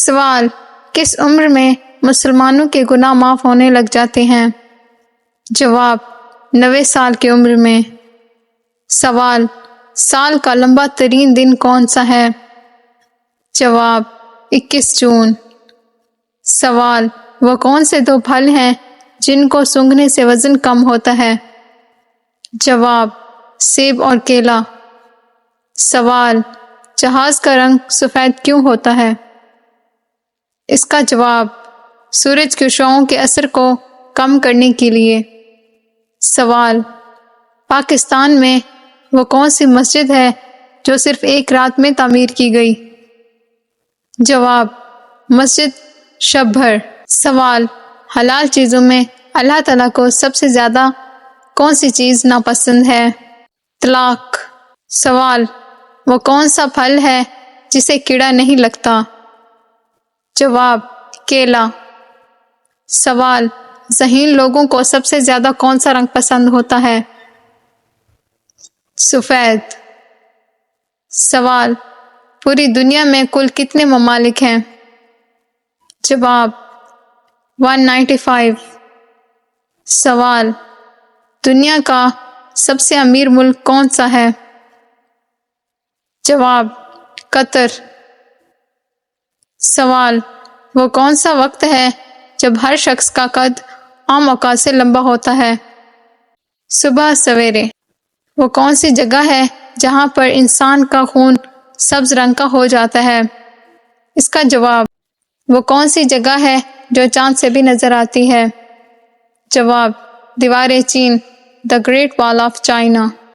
سوال، کس عمر میں مسلمانوں کے گناہ معاف ہونے لگ جاتے ہیں؟ جواب، 90 سال کی عمر میں۔ سوال، سال کا لمبا ترین دن کون سا ہے؟ جواب، 21 جون۔ سوال، وہ کون سے 2 پھل ہیں جن کو سونگھنے سے وزن کم ہوتا ہے؟ جواب، سیب اور کیلا۔ سوال، جہاز کا رنگ سفید کیوں ہوتا ہے؟ اس کا جواب، سورج کی شعاعوں کے اثر کو کم کرنے کے لیے۔ سوال، پاکستان میں وہ کون سی مسجد ہے جو صرف 1 رات میں تعمیر کی گئی؟ جواب، مسجد شب بھر۔ سوال، حلال چیزوں میں اللہ تعالیٰ کو سب سے زیادہ کون سی چیز ناپسند ہے؟ طلاق۔ سوال، وہ کون سا پھل ہے جسے کیڑا نہیں لگتا؟ جواب، کیلا۔ سوال، ذہین لوگوں کو سب سے زیادہ کون سا رنگ پسند ہوتا ہے؟ سفید۔ سوال، پوری دنیا میں کل کتنے ممالک ہیں؟ جواب، 195۔ سوال، دنیا کا سب سے امیر ملک کون سا ہے؟ جواب، قطر۔ سوال، وہ کون سا وقت ہے جب ہر شخص کا قد عام اوقات سے لمبا ہوتا ہے؟ صبح سویرے۔ وہ کون سی جگہ ہے جہاں پر انسان کا خون سبز رنگ کا ہو جاتا ہے؟ اس کا جواب، وہ کون سی جگہ ہے جو چاند سے بھی نظر آتی ہے؟ جواب، دیوار چین، دی گریٹ وال آف چائنا۔